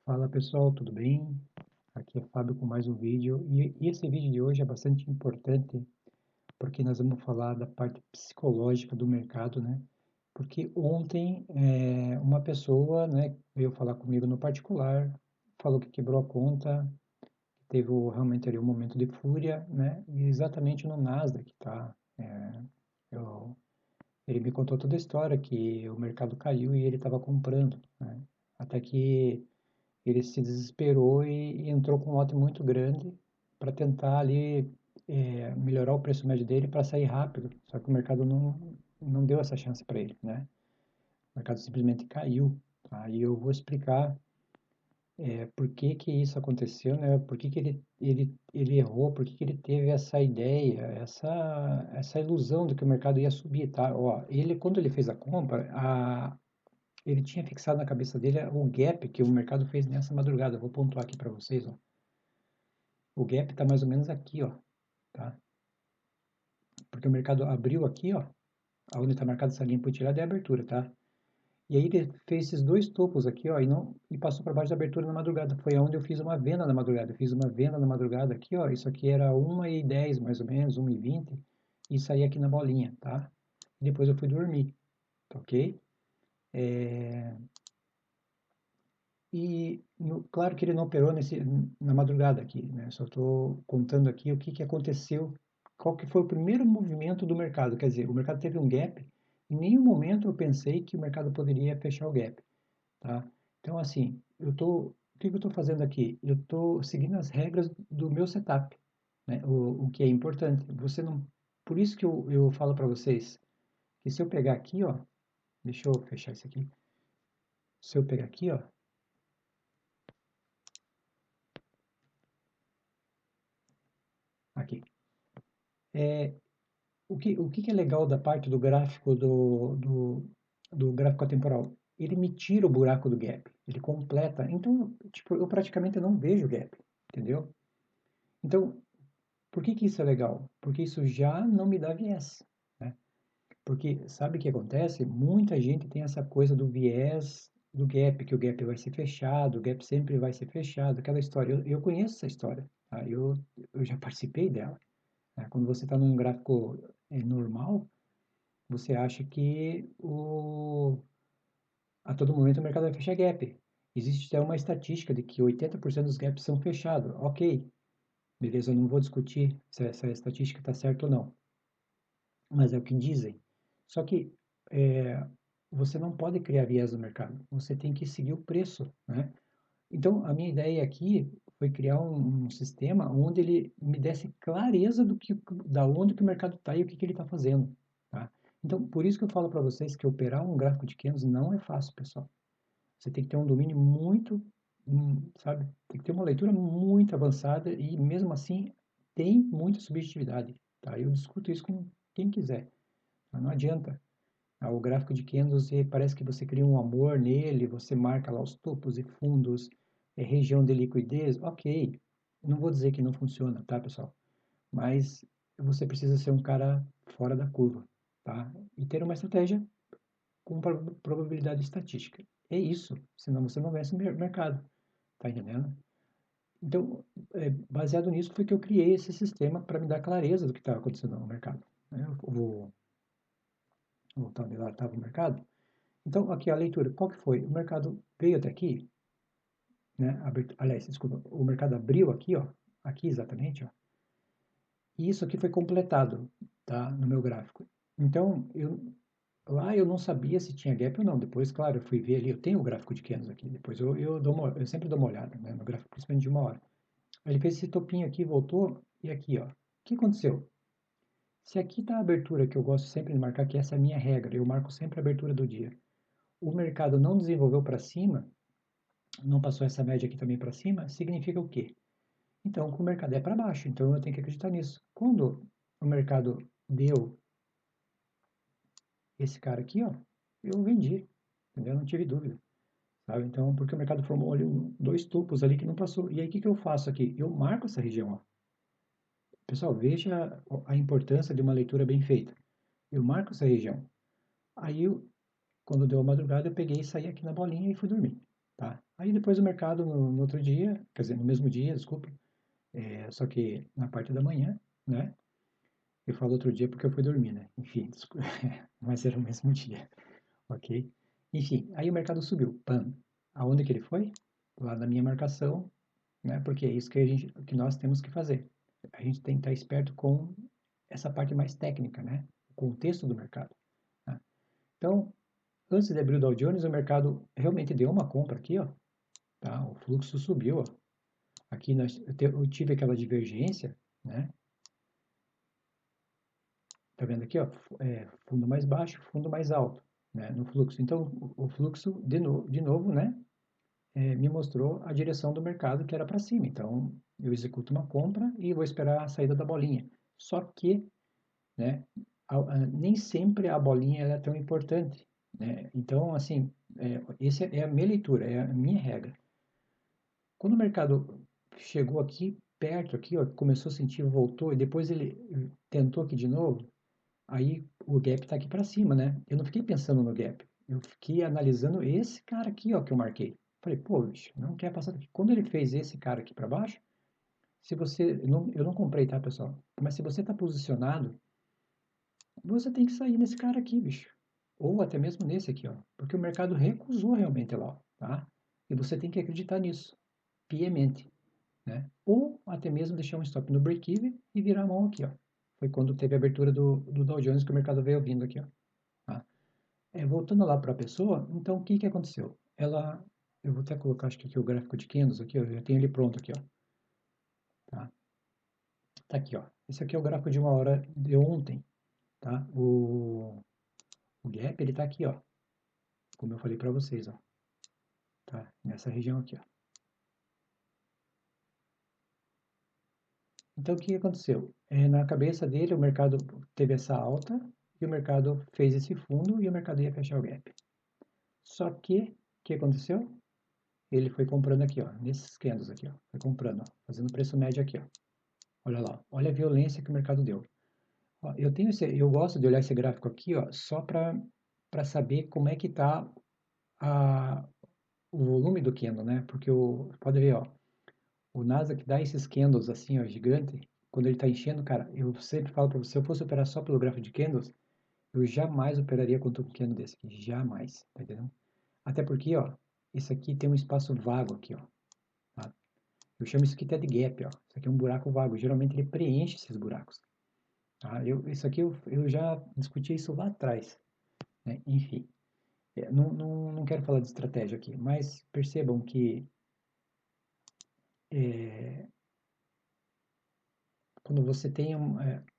Fala pessoal, tudo bem? Aqui é Fábio com mais um vídeo e esse vídeo de hoje é bastante importante porque nós vamos falar da parte psicológica do mercado, né? Porque ontem uma pessoa, né, veio falar comigo no particular, falou que quebrou a conta, teve realmente ali um momento de fúria, né? E exatamente no Nasdaq, tá? Eu- ele me contou toda a história que o mercado caiu e ele estava comprando, né? Até que ele se desesperou e entrou com um lote muito grande para tentar ali melhorar o preço médio dele para sair rápido. Só que o mercado não deu essa chance para ele, né? O mercado simplesmente caiu. Tá? E eu vou explicar por que que isso aconteceu, né? Por que que ele errou, por que que ele teve essa ideia, essa ilusão de que o mercado ia subir, tá? Ó, quando ele fez a compra, ele tinha fixado na cabeça dele o gap que o mercado fez nessa madrugada. Eu vou pontuar aqui para vocês, ó. O gap está mais ou menos aqui, ó, tá? Porque o mercado abriu aqui, ó, onde está marcada essa linha pontilhada é a abertura, tá? E aí ele fez esses dois topos aqui, ó, e passou para baixo da abertura na madrugada. Foi onde eu fiz uma venda na madrugada. Eu fiz uma venda na madrugada aqui, ó. Isso aqui era 1h10 mais ou menos, 1h20, e saí aqui na bolinha, tá? E depois eu fui dormir, tá ok? Claro que ele não operou na madrugada aqui, né? Só estou contando aqui o que que aconteceu, qual que foi o primeiro movimento do mercado. Quer dizer, o mercado teve um gap, em nenhum momento eu pensei que o mercado poderia fechar o gap, tá? Então, assim, o que que eu estou fazendo aqui? Eu estou seguindo as regras do meu setup, né? O que é importante. Você não, por isso que eu falo para vocês que se eu pegar aqui, ó, deixa eu fechar isso aqui. Se eu pegar aqui, ó, aqui. É, o que que é legal da parte do gráfico do gráfico atemporal? Ele me tira o buraco do gap, ele completa. Então, tipo, eu praticamente não vejo gap, entendeu? Então, por que que isso é legal? Porque isso já não me dá viés, né? Porque sabe o que acontece? Muita gente tem essa coisa do viés do gap, que o gap vai ser fechado, o gap sempre vai ser fechado, aquela história. Eu conheço essa história, tá? Eu já participei dela, né? Quando você está num gráfico normal, você acha que a todo momento o mercado vai fechar gap. Existe até uma estatística de que 80% dos gaps são fechados. Ok, beleza, eu não vou discutir se essa estatística está certa ou não, mas é o que dizem. Só que é, você não pode criar viés no mercado, você tem que seguir o preço, né? Então, a minha ideia aqui foi criar um sistema onde ele me desse clareza da onde que o mercado está e o que que ele está fazendo, tá? Então, por isso que eu falo para vocês que operar um gráfico de candles não é fácil, pessoal. Você tem que ter um domínio muito, sabe? Tem que ter uma leitura muito avançada e, mesmo assim, tem muita subjetividade, tá? Eu discuto isso com quem quiser, mas não adianta. O gráfico de candles, parece que você cria um amor nele, você marca lá os topos e fundos, região de liquidez, ok. Não vou dizer que não funciona, tá, pessoal? Mas você precisa ser um cara fora da curva, tá? E ter uma estratégia com probabilidade estatística. É isso, senão você não vence o mercado, tá entendendo? Então, baseado nisso, foi que eu criei esse sistema para me dar clareza do que estava acontecendo no mercado, né? Eu vou voltar onde lá estava o mercado. Então, aqui a leitura, qual que foi? O mercado veio até aqui, né? Aliás, desculpa, o mercado abriu aqui, ó, aqui exatamente, ó, e isso aqui foi completado, tá? No meu gráfico. Então, lá eu não sabia se tinha gap ou não. Depois, claro, eu fui ver ali, eu tenho o gráfico de candles aqui, depois eu sempre dou uma olhada, né? No gráfico, principalmente de uma hora. Ele fez esse topinho aqui, voltou, e aqui, ó. O que aconteceu? Se aqui está a abertura, que eu gosto sempre de marcar, que essa é a minha regra, eu marco sempre a abertura do dia. O mercado não desenvolveu para cima, não passou essa média aqui também para cima, significa o quê? Então, que o mercado é para baixo, então eu tenho que acreditar nisso. Quando o mercado deu esse cara aqui, ó, eu vendi, entendeu? Não tive dúvida, sabe? Então, porque o mercado formou ali dois topos ali que não passou. E aí, o que que eu faço aqui? Eu marco essa região, ó. Pessoal, veja a importância de uma leitura bem feita. Eu marco essa região. Aí, quando deu a madrugada, eu peguei e saí aqui na bolinha e fui dormir, tá? Aí, depois o mercado no outro dia, quer dizer, no mesmo dia, desculpa, só que na parte da manhã, né? Eu falo outro dia porque eu fui dormir, né? Enfim, desculpa, mas era o mesmo dia, ok? Enfim, aí o mercado subiu, pam. Aonde que ele foi? Lá na minha marcação, né? Porque é isso que nós temos que fazer. A gente tem que estar esperto com essa parte mais técnica, né? O contexto do mercado. Tá? Então, antes de abrir o Dow Jones, o mercado realmente deu uma compra aqui, ó. Tá? O fluxo subiu, ó. Aqui eu tive aquela divergência, né? Tá vendo aqui, ó? Fundo mais baixo, fundo mais alto, né? No fluxo. Então, o fluxo, de novo, né? Me mostrou a direção do mercado que era para cima. Então, eu executo uma compra e vou esperar a saída da bolinha. Só que, né? Nem sempre a bolinha é tão importante, né? Então, assim, essa é a minha leitura, é a minha regra. Quando o mercado chegou aqui, perto aqui, ó, começou a sentir, voltou, e depois ele tentou aqui de novo, aí o gap está aqui para cima, né? Eu não fiquei pensando no gap, eu fiquei analisando esse cara aqui, ó, que eu marquei. Falei, pô, bicho, não quer passar daqui. Quando ele fez esse cara aqui para baixo, se você, eu não comprei, tá, pessoal? Mas se você está posicionado, você tem que sair nesse cara aqui, bicho. Ou até mesmo nesse aqui, ó. Porque o mercado recusou realmente lá, ó, tá? E você tem que acreditar nisso, piamente, né? Ou até mesmo deixar um stop no break-even e virar a mão aqui, ó. Foi quando teve a abertura do Dow Jones que o mercado veio vindo aqui, ó. Tá? Voltando lá para a pessoa, então o que que aconteceu? Eu vou até colocar, acho que aqui o gráfico de candles aqui, ó, eu já tenho ele pronto aqui, ó. Tá? Tá aqui, ó. Esse aqui é o gráfico de uma hora de ontem, tá? O gap, ele tá aqui, ó. Como eu falei para vocês, ó. Tá? Nessa região aqui, ó. Então, o que aconteceu? Na cabeça dele, o mercado teve essa alta e o mercado fez esse fundo e o mercado ia fechar o gap. Só que, o que aconteceu? Ele foi comprando aqui, ó, nesses candles aqui, ó. Foi comprando, ó, fazendo preço médio aqui, ó. Olha lá, olha a violência que o mercado deu. Ó, eu gosto de olhar esse gráfico aqui, ó, só para saber como é que tá o volume do candle, né? Porque pode ver, ó, o Nasdaq dá esses candles assim, ó, gigante. Quando ele está enchendo, cara, eu sempre falo para você, se eu fosse operar só pelo gráfico de candles, eu jamais operaria contra um candle desse aqui, jamais, tá entendendo? Até porque, ó, isso aqui tem um espaço vago aqui, ó. Tá? Eu chamo isso aqui até de gap, ó. Isso aqui é um buraco vago. Geralmente ele preenche esses buracos. Tá? Isso aqui eu já discuti isso lá atrás, né? Enfim, não quero falar de estratégia aqui, mas percebam que é, quando você tem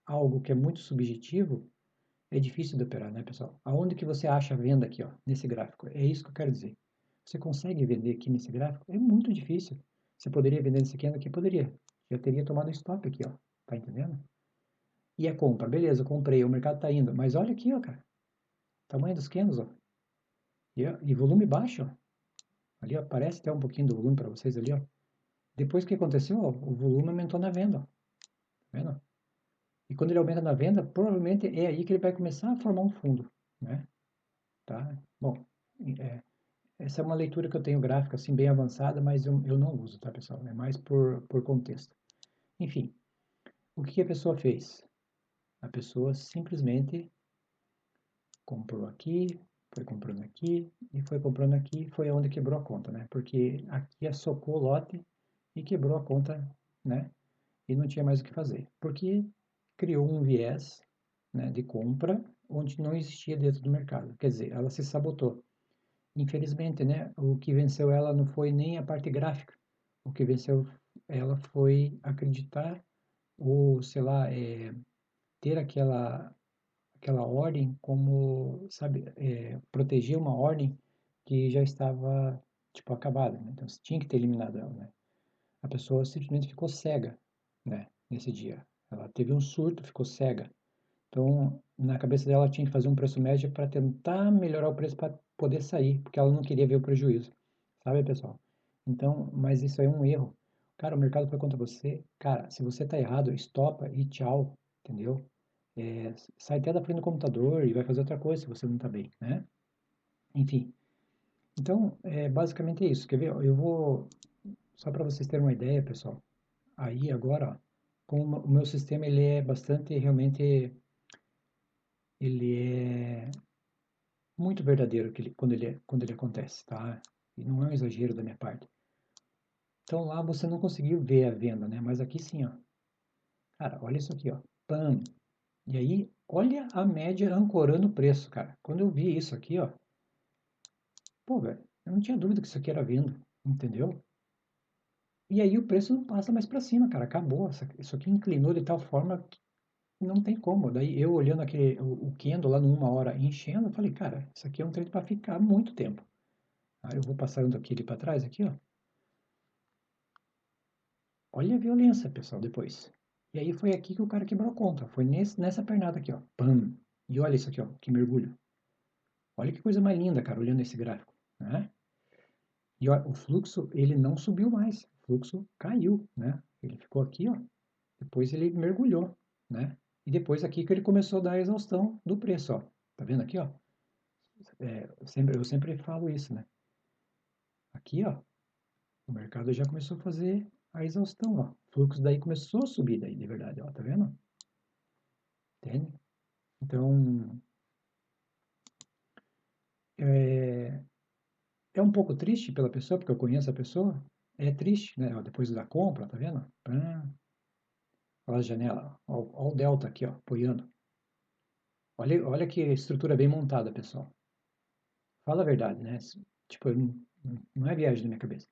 algo que é muito subjetivo, é difícil de operar, né, pessoal? Aonde que você acha a venda aqui, ó, nesse gráfico? É isso que eu quero dizer. Você consegue vender aqui nesse gráfico? É muito difícil. Você poderia vender nesse candle aqui? Poderia. Já teria tomado stop aqui, ó. Tá entendendo? E a compra, beleza, comprei, o mercado tá indo. Mas olha aqui, ó, cara. Tamanho dos candles, ó. E volume baixo, ó. Ali, ó, aparece até um pouquinho do volume para vocês ali, ó. Depois que aconteceu, ó, o volume aumentou na venda, ó. Tá vendo? E quando ele aumenta na venda, provavelmente é aí que ele vai começar a formar um fundo, né? Tá? Bom, é, essa é uma leitura que eu tenho gráfica assim bem avançada, mas eu não uso, tá, pessoal? É mais por contexto. Enfim, o que a pessoa fez? A pessoa simplesmente comprou aqui, foi comprando aqui e foi comprando aqui, foi onde quebrou a conta, né? Porque aqui socou o lote e quebrou a conta, né? E não tinha mais o que fazer, porque criou um viés, né, de compra onde não existia dentro do mercado. Quer dizer, ela se sabotou. Infelizmente, né, o que venceu ela não foi nem a parte gráfica. O que venceu ela foi acreditar ou, sei lá, ter aquela ordem como, sabe, proteger uma ordem que já estava, tipo, acabada, né? Então, você tinha que ter eliminado ela, né? A pessoa simplesmente ficou cega, né, nesse dia. Ela teve um surto, ficou cega. Então, na cabeça dela, ela tinha que fazer um preço médio para tentar melhorar o preço para poder sair, porque ela não queria ver o prejuízo. Sabe, pessoal? Então, mas isso aí é um erro. Cara, o mercado foi contra você. Cara, se você tá errado, estopa e tchau, entendeu? Sai até da frente do computador e vai fazer outra coisa se você não tá bem, né? Enfim. Então, basicamente é isso. Quer ver? Eu vou, só para vocês terem uma ideia, pessoal. Aí agora, ó, como o meu sistema ele é bastante, realmente, ele é muito verdadeiro quando ele acontece, tá? E não é um exagero da minha parte. Então lá você não conseguiu ver a venda, né? Mas aqui sim, ó. Cara, olha isso aqui, ó. Pam. E aí, olha a média ancorando o preço, cara. Quando eu vi isso aqui, ó, pô, velho, eu não tinha dúvida que isso aqui era venda, entendeu? E aí o preço não passa mais para cima, cara. Acabou. Isso aqui inclinou de tal forma que não tem como. Daí eu olhando o candle lá no 1 hora enchendo, eu falei, cara, isso aqui é um trade para ficar muito tempo. Aí eu vou passando aqui ele para trás, aqui, ó. Olha a violência, pessoal, depois. E aí foi aqui que o cara quebrou a conta. Foi nessa pernada aqui, ó. Pam. E olha isso aqui, ó. Que mergulho. Olha que coisa mais linda, cara, olhando esse gráfico, né? E ó, o fluxo, ele não subiu mais. O fluxo caiu, né? Ele ficou aqui, ó. Depois ele mergulhou, né? E depois aqui que ele começou a dar a exaustão do preço, ó. Tá vendo aqui, ó? Eu sempre falo isso, né? Aqui, ó, o mercado já começou a fazer a exaustão, ó. O fluxo daí começou a subir daí, de verdade, ó. Tá vendo? Entende? Então, é, é um pouco triste pela pessoa, porque eu conheço a pessoa. É triste, né? Ó, depois da compra, tá vendo? Pã, olha a janela. Olha o delta aqui, ó, apoiando. Olha que estrutura bem montada, pessoal. Fala a verdade, né? Tipo, não é viagem na minha cabeça.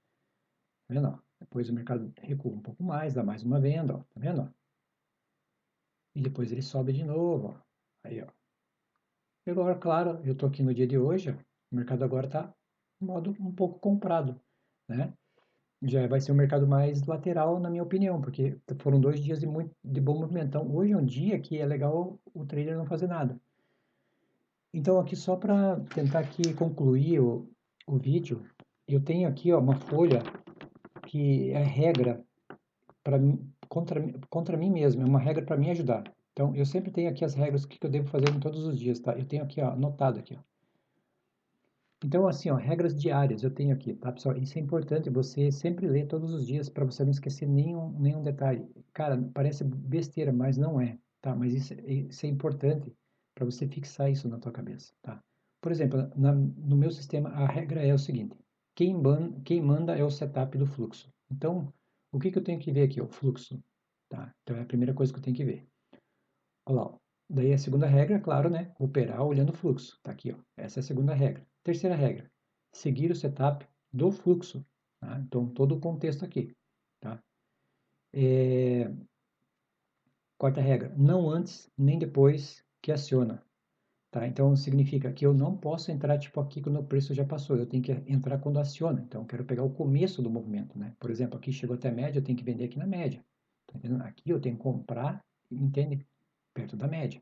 Tá vendo? Ó? Depois o mercado recua um pouco mais, dá mais uma venda, ó. Tá vendo? Ó? E depois ele sobe de novo, ó. Aí, ó. E agora, claro, eu tô aqui no dia de hoje, ó. O mercado agora tá em modo um pouco comprado, né? Já vai ser um mercado mais lateral, na minha opinião, porque foram 2 dias de bom movimento. Então, hoje é um dia que é legal o trader não fazer nada. Então, aqui só para tentar aqui concluir o vídeo, eu tenho aqui ó, uma folha que é regra para contra mim mesmo, é uma regra para me ajudar. Então, eu sempre tenho aqui as regras que eu devo fazer em todos os dias, tá? Eu tenho aqui ó, anotado aqui, ó. Então, assim, ó, regras diárias eu tenho aqui, tá, pessoal? Isso é importante, você sempre ler todos os dias para você não esquecer nenhum detalhe. Cara, parece besteira, mas não é, tá? Mas isso é importante para você fixar isso na tua cabeça, tá? Por exemplo, no meu sistema, a regra é o seguinte: quem manda é o setup do fluxo. Então, o que que eu tenho que ver aqui? O fluxo, tá? Então, é a primeira coisa que eu tenho que ver. Olha lá, ó. Daí a segunda regra, claro, né? Operar olhando o fluxo. Tá aqui, ó. Essa é a segunda regra. Terceira regra, seguir o setup do fluxo. Tá? Então, todo o contexto aqui. Tá? É, quarta regra, não antes nem depois que aciona. Tá? Então, significa que eu não posso entrar tipo aqui quando o preço já passou. Eu tenho que entrar quando aciona. Então, eu quero pegar o começo do movimento. Né? Por exemplo, aqui chegou até a média, eu tenho que vender aqui na média. Tá entendendo? Aqui eu tenho que comprar, entende? Perto da média.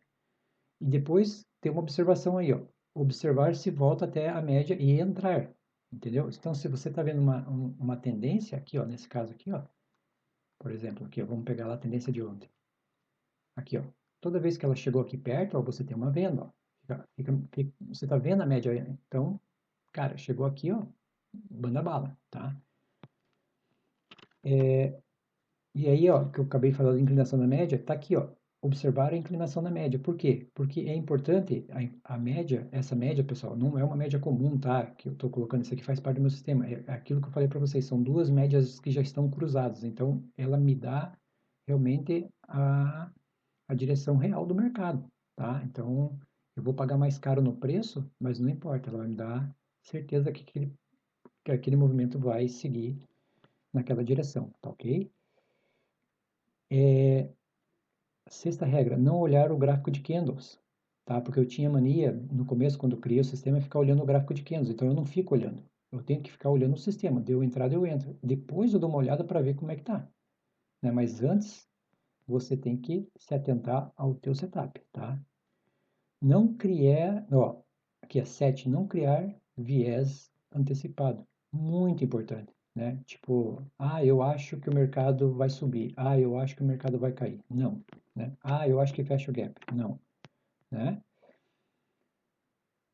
E depois tem uma observação aí, ó. Observar se volta até a média e entrar. Entendeu? Então, se você está vendo uma tendência aqui, ó, nesse caso aqui, ó, por exemplo, aqui, ó, vamos pegar lá a tendência de ontem. Aqui, ó. Toda vez que ela chegou aqui perto, ó, você tem uma venda, ó. Você está vendo a média aí? Então, cara, chegou aqui, ó, banda bala, tá? E aí, ó, que eu acabei falando de inclinação da média, tá aqui, ó. Observar a inclinação da média. Por quê? Porque é importante a média, essa média, pessoal, não é uma média comum, tá? Que eu estou colocando isso aqui faz parte do meu sistema. É aquilo que eu falei para vocês, são duas médias que já estão cruzadas. Então, ela me dá realmente a direção real do mercado, tá? Então, eu vou pagar mais caro no preço, mas não importa, ela vai me dar certeza que aquele movimento vai seguir naquela direção, tá ok? Sexta regra, não olhar o gráfico de candles, tá? Porque eu tinha mania, no começo, quando eu criei o sistema, ficar olhando o gráfico de candles, então eu não fico olhando. Eu tenho que ficar olhando o sistema, deu entrada, eu entro. Depois eu dou uma olhada para ver como é que tá, né? Mas antes, você tem que se atentar ao teu setup, tá? Não criar, ó, aqui é 7, não criar viés antecipado. Muito importante, né? Tipo, eu acho que o mercado vai subir. Eu acho que o mercado vai cair. Não, né? Eu acho que fecha o gap. Não, né?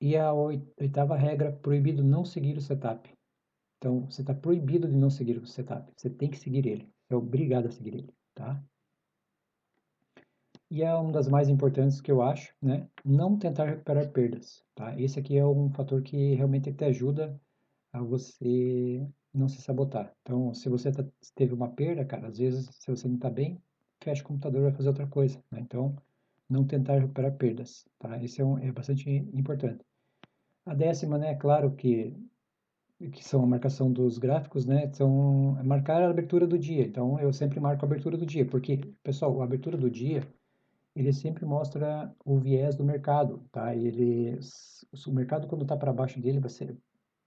E a oitava regra, proibido não seguir o setup. Então, você está proibido de não seguir o setup. Você tem que seguir ele. Você é obrigado a seguir ele, tá? E é uma das mais importantes que eu acho, né? Não tentar recuperar perdas, tá? Esse aqui é um fator que realmente te ajuda a você não se sabotar. Então, se você teve uma perda, cara, às vezes, se você não está bem, fecha o computador e vai fazer outra coisa, né? Então, não tentar recuperar perdas, tá? Isso é bastante importante. A décima, né? Claro que são a marcação dos gráficos, né? São marcar a abertura do dia. Então, eu sempre marco a abertura do dia, porque, pessoal, a abertura do dia ele sempre mostra o viés do mercado, tá? O mercado quando está para baixo dele,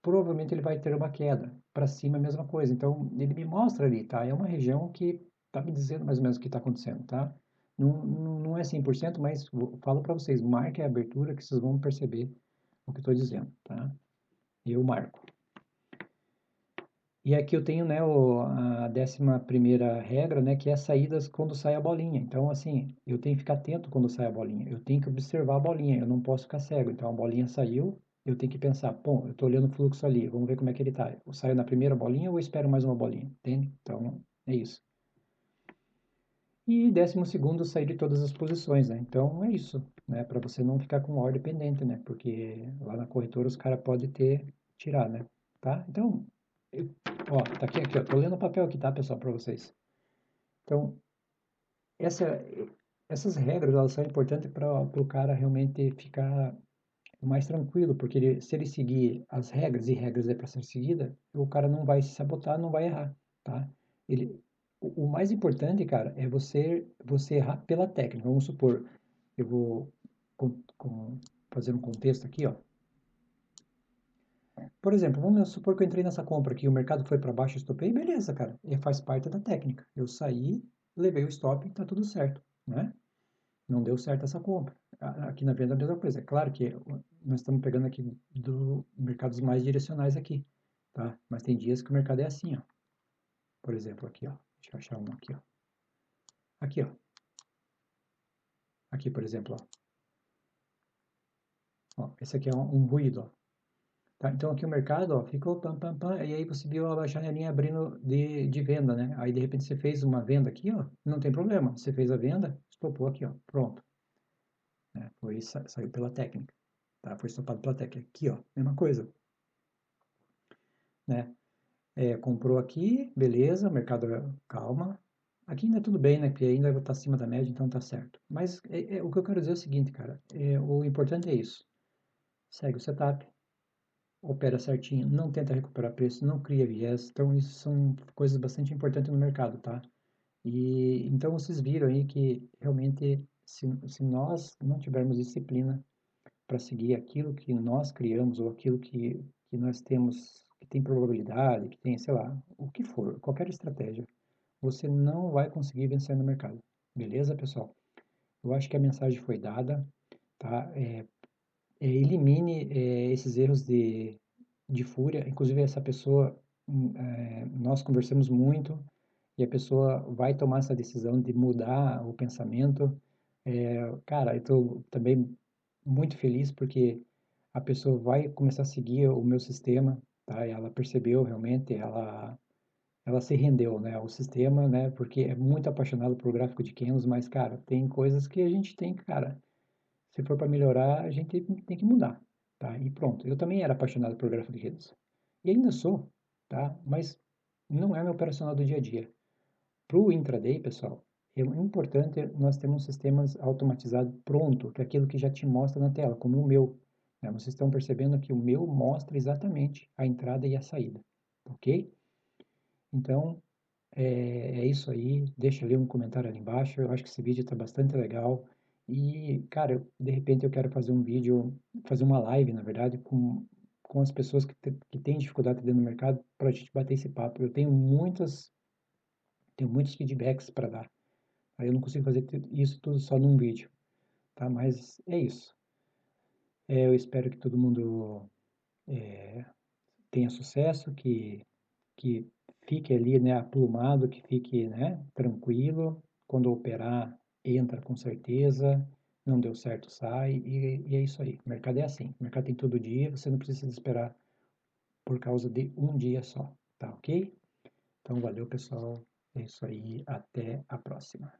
provavelmente ele vai ter uma queda. Para cima, a mesma coisa. Então, ele me mostra ali, tá? É uma região que está me dizendo mais ou menos o que está acontecendo, tá? Não é 100%, mas falo para vocês, marque a abertura que vocês vão perceber o que eu estou dizendo, tá? Eu marco. E aqui eu tenho, né, a 11ª regra, né, que é saídas quando sai a bolinha. Então, assim, eu tenho que ficar atento quando sai a bolinha. Eu tenho que observar a bolinha, eu não posso ficar cego. Então, a bolinha saiu, eu tenho que pensar, bom, eu estou olhando o fluxo ali, vamos ver como é que ele está. Eu saio na primeira bolinha ou eu espero mais uma bolinha, entende? Então, é isso. E 12º, sair de todas as posições, né? Então, é isso, né, para você não ficar com ordem pendente, né? Porque lá na corretora os caras podem tirar, né? Tá? Então, ó, tá aqui, ó. Tô lendo o papel aqui, tá, pessoal, para vocês. Então, essa, essas regras, elas são importantes para o cara realmente ficar mais tranquilo, porque se ele seguir as regras, e regras é para ser seguida, o cara não vai se sabotar, não vai errar, tá? Ele, o mais importante, cara, é você errar pela técnica. Vamos supor, eu vou fazer um contexto aqui, ó. Por exemplo, vamos supor que eu entrei nessa compra aqui, o mercado foi para baixo, eu estopei, beleza, cara. E faz parte da técnica. Eu saí, levei o stop, tá tudo certo, né? Não deu certo essa compra. Aqui na venda é a mesma coisa. É claro que nós estamos pegando aqui do mercados mais direcionais aqui, tá? Mas tem dias que o mercado é assim, ó. Por exemplo, aqui, ó. Deixa eu achar um aqui, ó. Aqui, ó. Aqui, por exemplo, ó. Ó, esse aqui é um ruído, ó. Tá? Então aqui o mercado, ó, ficou pam, pam, pam, e aí você viu a janelinha abrindo de venda, né? Aí de repente você fez uma venda aqui, ó, não tem problema. Você fez a venda, estopou aqui, ó, pronto. Né? Saiu pela técnica, tá? Foi estopado pela técnica. Aqui, ó, mesma coisa, né? Comprou aqui, beleza, mercado calma. Aqui ainda tudo bem, né? Porque ainda está acima da média, então tá certo. Mas o que eu quero dizer é o seguinte, cara, o importante é isso. Segue o setup, opera certinho, não tenta recuperar preço, não cria viés. Então, isso são coisas bastante importantes no mercado, tá? E então vocês viram aí que realmente, se nós não tivermos disciplina para seguir aquilo que nós criamos ou aquilo que nós temos, que tem probabilidade, que tem, sei lá, o que for, qualquer estratégia, você não vai conseguir vencer no mercado. Beleza, pessoal? Eu acho que a mensagem foi dada, tá? Elimine esses erros de fúria. Inclusive, essa pessoa, nós conversamos muito e a pessoa vai tomar essa decisão de mudar o pensamento. Cara, eu estou também muito feliz porque a pessoa vai começar a seguir o meu sistema, tá? Ela percebeu realmente, ela se rendeu, né, ao sistema, né? Porque é muito apaixonado por gráfico de candles, mas, cara, tem coisas que a gente tem que, cara, se for para melhorar, a gente tem que mudar, tá? E pronto. Eu também era apaixonado por gráfico de redes. E ainda sou, tá? Mas não é meu operacional do dia a dia. Para o intraday, pessoal, é importante nós termos sistemas automatizados pronto, que é aquilo que já te mostra na tela, como o meu. Né? Vocês estão percebendo que o meu mostra exatamente a entrada e a saída, ok? Então, é isso aí. Deixa ali um comentário ali embaixo. Eu acho que esse vídeo está bastante legal. E, cara, de repente eu quero fazer um vídeo, fazer uma live, na verdade, com as pessoas que têm dificuldade dentro do mercado para a gente bater esse papo. Eu tenho muitos feedbacks para dar. Aí eu não consigo fazer isso tudo só num vídeo, tá? Mas é isso. Eu espero que todo mundo tenha sucesso, que fique ali, né, aplumado, que fique, né, tranquilo. Quando operar, entra com certeza. não deu certo, sai, e é isso aí. O mercado é assim, o mercado tem todo dia, você não precisa esperar por causa de um dia só, tá ok? Então, valeu, pessoal. É isso aí. Até a próxima.